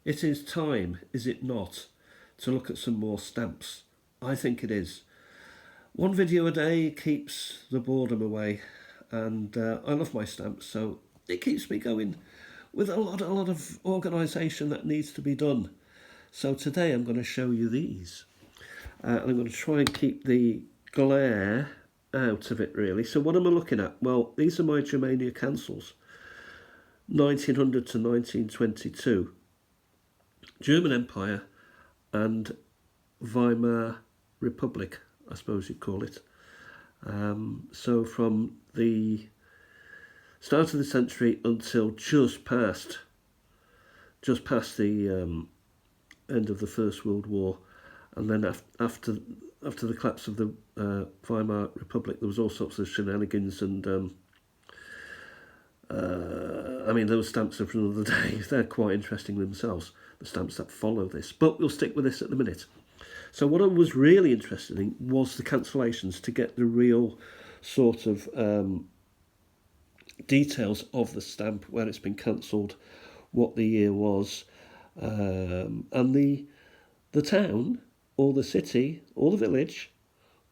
It is time, is it not, to look at some more stamps? I think it is. One video a day keeps the boredom away, and I love my stamps, so it keeps me going with a lot of organisation that needs to be done. So today I'm going to show you these, and I'm going to try and keep the glare out of it really. So what am I looking at? Well, these are my Germania cancels, 1900 to 1922, German Empire and Weimar Republic, I suppose you'd call it. So from the start of the century until just past the end of the First World War, and then after the collapse of the Weimar Republic, there was all sorts of shenanigans, and I mean, those stamps are for another day. They're quite interesting themselves, the stamps that follow this. But we'll stick with this at the minute. So what I was really interested in was the cancellations, to get the real sort of details of the stamp, where it's been cancelled, what the year was, and the town or the city or the village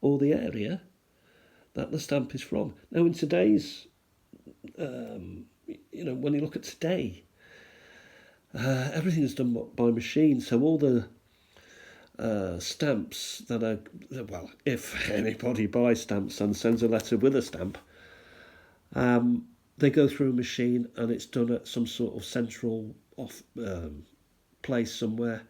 or the area that the stamp is from. Now in today's, when you look at today, everything is done by machine, so all the stamps that are, well, if anybody buys stamps and sends a letter with a stamp, they go through a machine and it's done at some sort of central place somewhere,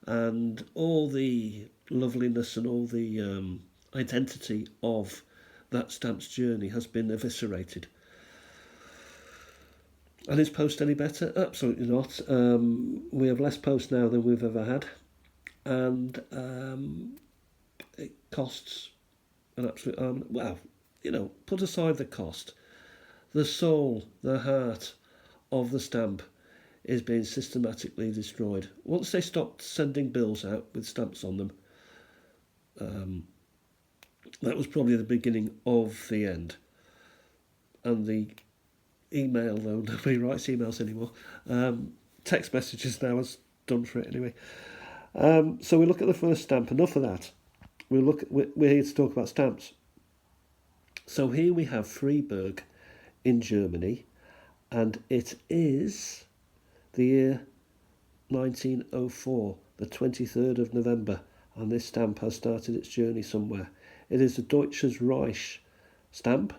and all the loveliness and all the identity of that stamp's journey has been eviscerated. And is post any better? Absolutely not. We have less post now than we've ever had, and it costs an absolute arm. Well, put aside the cost, the soul, the heart of the stamp is being systematically destroyed. Once they stopped sending bills out with stamps on them, that was probably the beginning of the end. And the email, though nobody writes emails anymore, text messages now is done for it anyway. So we look at the first stamp. Enough of that. We're here to talk about stamps. So here we have Freiburg in Germany, and it is the year 1904, the 23rd of November, and this stamp has started its journey somewhere. It is a Deutsches Reich stamp.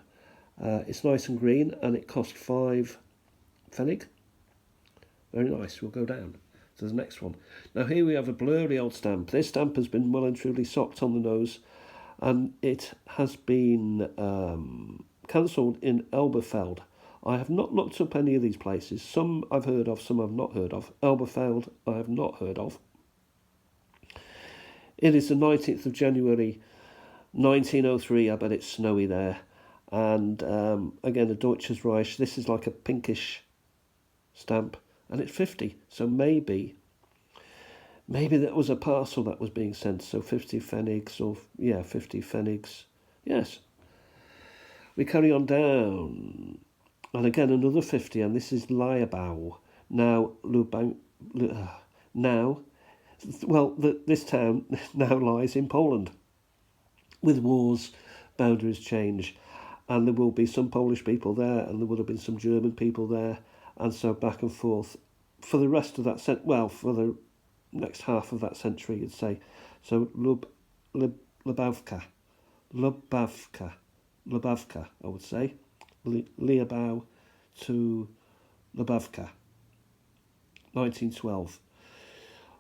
It's nice and green, and it cost 5 Pfennig. Very nice. We'll go down to the next one. Now here we have a blurry old stamp. This stamp has been well and truly socked on the nose, and it has been cancelled in Elberfeld. I have not looked up any of these places. Some I've heard of, some I've not heard of. Elberfeld I have not heard of. It is the 19th of January 1903. I bet it's snowy there. And again, a Deutsches Reich. This is like a pinkish stamp, and it's 50. So maybe that was a parcel that was being sent. So 50 Pfennigs, or 50 Pfennigs. Yes. We carry on down, and again another 50, and this is Liebau. Now, this town now lies in Poland. With wars, boundaries change, and there will be some Polish people there, and there would have been some German people there, and so back and forth for the rest of that for the next half of that century, you'd say. So Lubavka, I would say. Liebau to Lubavka, 1912.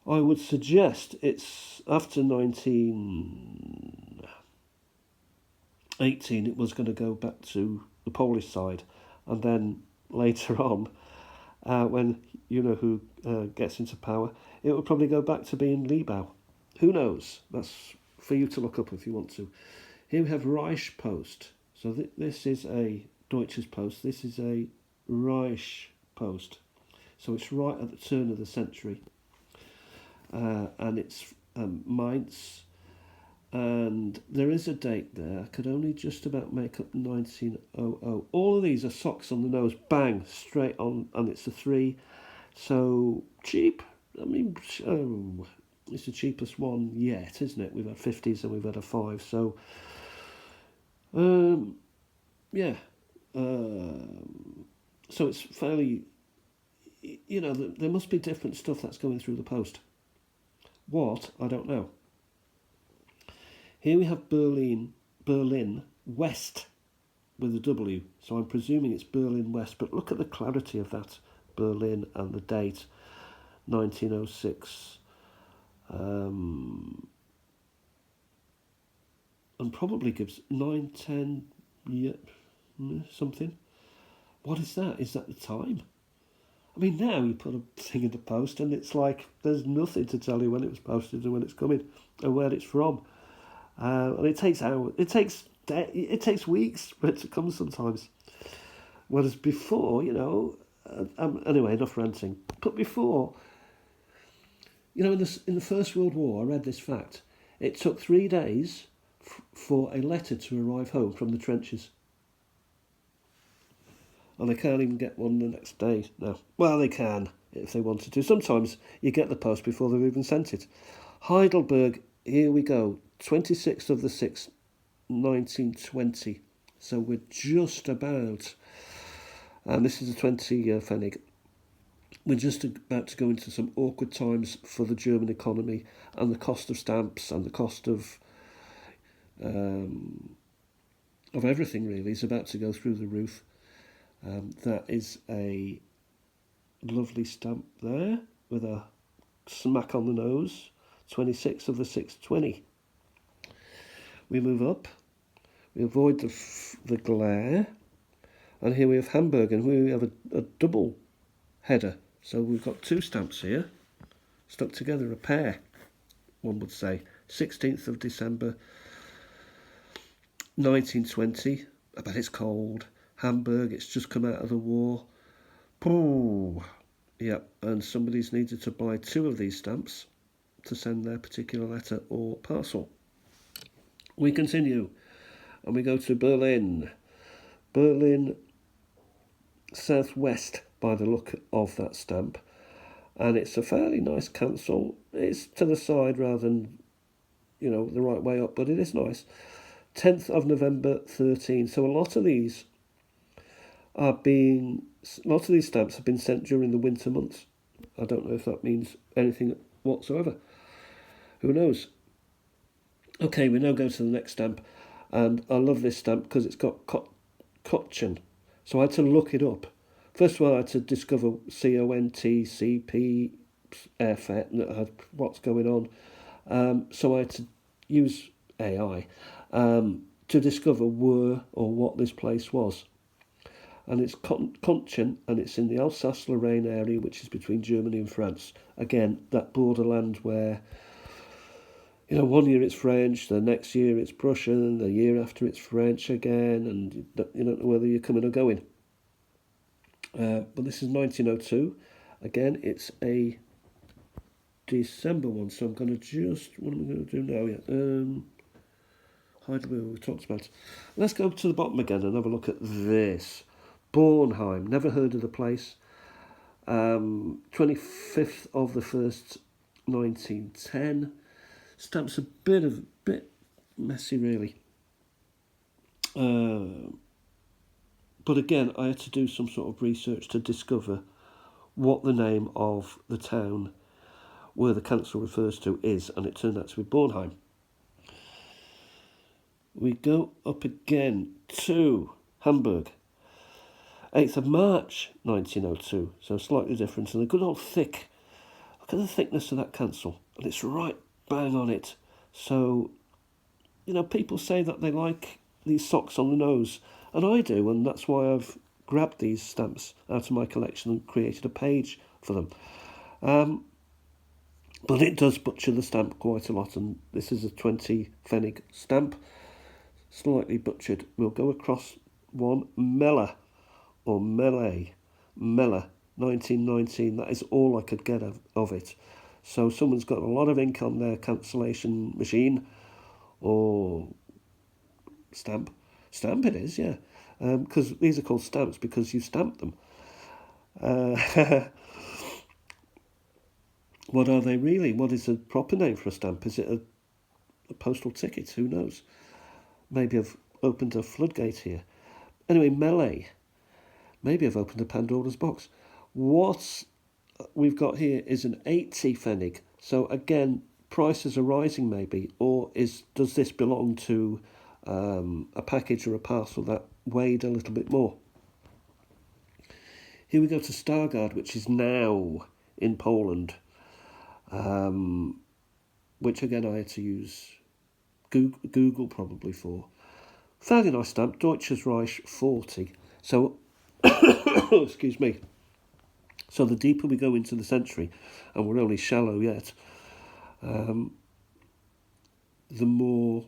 I would suggest it's after 1918 it was going to go back to the Polish side, and then later on, when who gets into power, it will probably go back to being Liebau. Who knows? That's for you to look up if you want to. Here we have Reich Post. So this is a Deutsches Post. This is a Reich Post. So it's right at the turn of the century. And it's Mainz. And there is a date there. I could only just about make up 1900. All of these are socks on the nose. Bang, straight on. And it's a 3. So cheap. I mean, it's the cheapest one yet, isn't it? We've had 50s and we've had a 5, so yeah. So it's fairly, there must be different stuff that's going through the post. What? I don't know. Here we have Berlin West with a W, so I'm presuming it's Berlin West, but look at the clarity of that Berlin and the date, 1906. And probably gives 910 something. What is that? Is that the time? I mean, now you put a thing in the post and it's like there's nothing to tell you when it was posted and when it's coming and where it's from. And it takes hours. It takes weeks for it to come sometimes. Whereas before, anyway, enough ranting. But before, in the First World War, I read this fact. It took 3 days for a letter to arrive home from the trenches. And they can't even get one the next day now. Well, they can if they wanted to. Sometimes you get the post before they've even sent it. Heidelberg, here we go. 26th of the 6th, 1920. So we're just about, and this is a 20 Pfennig. We're just about to go into some awkward times for the German economy, and the cost of stamps and the cost of everything really is about to go through the roof. That is a lovely stamp there with a smack on the nose. 26th of the 6th, 20. We move up. We avoid the glare. And here we have Hamburg, and we have a double header. So we've got 2 stamps here, stuck together, a pair, one would say. 16th of December, 1920. I bet it's cold. Hamburg, it's just come out of the war. Oh, yeah, and somebody's needed to buy 2 of these stamps to send their particular letter or parcel. We continue, and we go to Berlin. Berlin Southwest, by the look of that stamp. And it's a fairly nice cancel. It's to the side rather than, the right way up, but it is nice. 10th of November, 13. So a lot of these stamps have been sent during the winter months. I don't know if that means anything whatsoever. Who knows? Okay, we now go to the next stamp, and I love this stamp because it's got Kontchen. So I had to look it up. First of all, I had to discover CONTCP, what's going on. So I had to use AI to discover where or what this place was. And it's Kontchen, and it's in the Alsace-Lorraine area, which is between Germany and France. Again, that borderland where, one year it's French, the next year it's Prussian, the year after it's French again, and you don't know whether you're coming or going. But this is 1902. Again, it's a December one, so I'm going to what am I going to do now? Heidelberg, we talked about. Let's go to the bottom again and have a look at this. Bornheim, never heard of the place. 25th of the 1st, 1910. Stamp's a bit messy, really. But again, I had to do some sort of research to discover what the name of the town where the cancel refers to is, and it turned out to be Bornheim. We go up again to Hamburg. 8th of March, 1902, so slightly different, and a good old thick. Look at the thickness of that cancel, and it's right bang on it. So, people say that they like these socks on the nose, and I do, and that's why I've grabbed these stamps out of my collection and created a page for them. But it does butcher the stamp quite a lot, and this is a 20 Pfennig stamp, slightly butchered. We'll go across one, Meller, or Melee, 1919. That is all I could get of it. So someone's got a lot of ink on their cancellation machine, or stamp it is, yeah, because these are called stamps because you stamp them. What are they really? What is a proper name for a stamp? Is it a postal ticket? Who knows? Maybe I've opened a floodgate here. Anyway, melee. Maybe I've opened a Pandora's box. What we've got here is an 80 pfennig. So again, prices are rising maybe, or does this belong to a package or a parcel that weighed a little bit more? Here we go to Stargard, which is now in Poland, which again I had to use Google probably for. Fairly nice stamp, Deutsches Reich 40. So, excuse me. So the deeper we go into the century, and we're only shallow yet, the more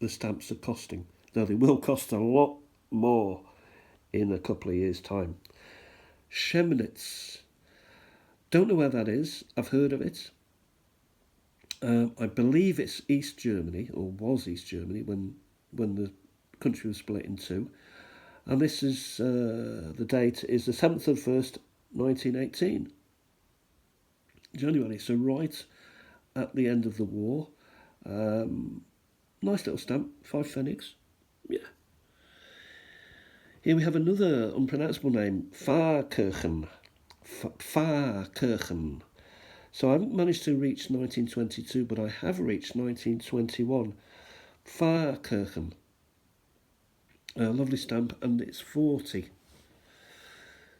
the stamps are costing. Now they will cost a lot more in a couple of years' time. Chemnitz. Don't know where that is. I've heard of it. I believe it's East Germany, or was East Germany, when the country was split in two. And this is, the date is the 7th of 1st, 1918. January, so right at the end of the war. Nice little stamp, 5 pfennigs. Yeah. Here we have another unpronounceable name, Pfarrkirchen. Pfarrkirchen. So I haven't managed to reach 1922, but I have reached 1921. Pfarrkirchen. A lovely stamp, and it's 40.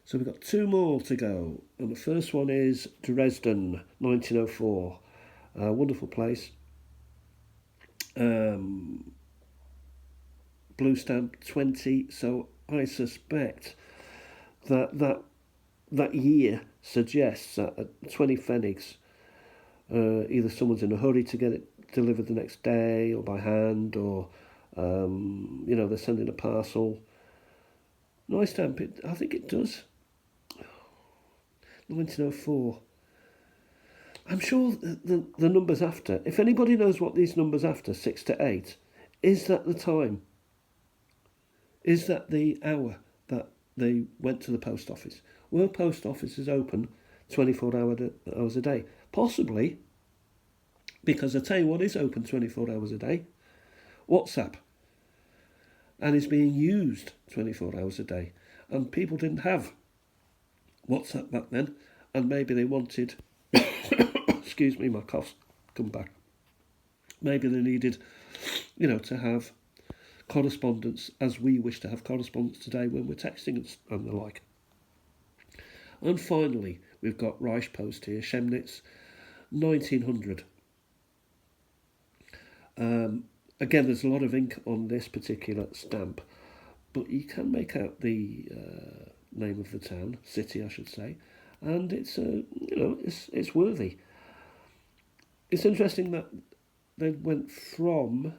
So we've got 2 more to go. And the first one is Dresden, 1904. A wonderful place. Blue stamp, 20. So I suspect that year suggests that at 20 pfennigs, either someone's in a hurry to get it delivered the next day, or by hand, or they're sending a parcel. Nice stamp. I think it does. 1904. I'm sure the numbers after, if anybody knows what these numbers after, 6 to 8, is that the time? Is that the hour that they went to the post office? Were post offices open 24 hours a day? Possibly, because I tell you what is open 24 hours a day. WhatsApp. And is being used 24 hours a day. And people didn't have WhatsApp back then, and maybe they wanted, excuse me, my cough's come back. Maybe they needed, to have correspondence as we wish to have correspondence today when we're texting and the like. And finally, we've got Reich Post here, Chemnitz, 1900. Again, there's a lot of ink on this particular stamp, but you can make out the name of the town, city, I should say, and it's it's worthy. It's interesting that they went from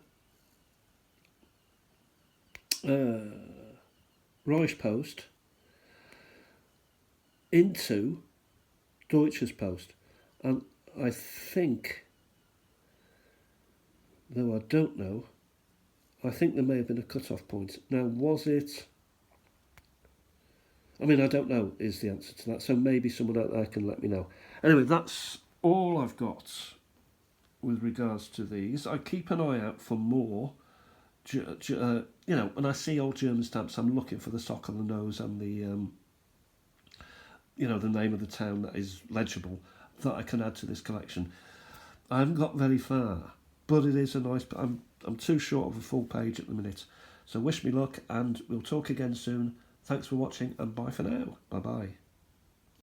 Reich Post into Deutsches Post, and I think, though I don't know, I think there may have been a cut-off point. Now, was it? I don't know is the answer to that, so maybe someone out there can let me know. Anyway, that's all I've got with regards to these. I keep an eye out for more. When I see old German stamps, I'm looking for the sock on the nose and the the name of the town that is legible, that I can add to this collection. I haven't got very far, but it is a nice. I'm too short of a full page at the minute, so wish me luck, and we'll talk again soon. Thanks for watching, and bye for now. Bye bye.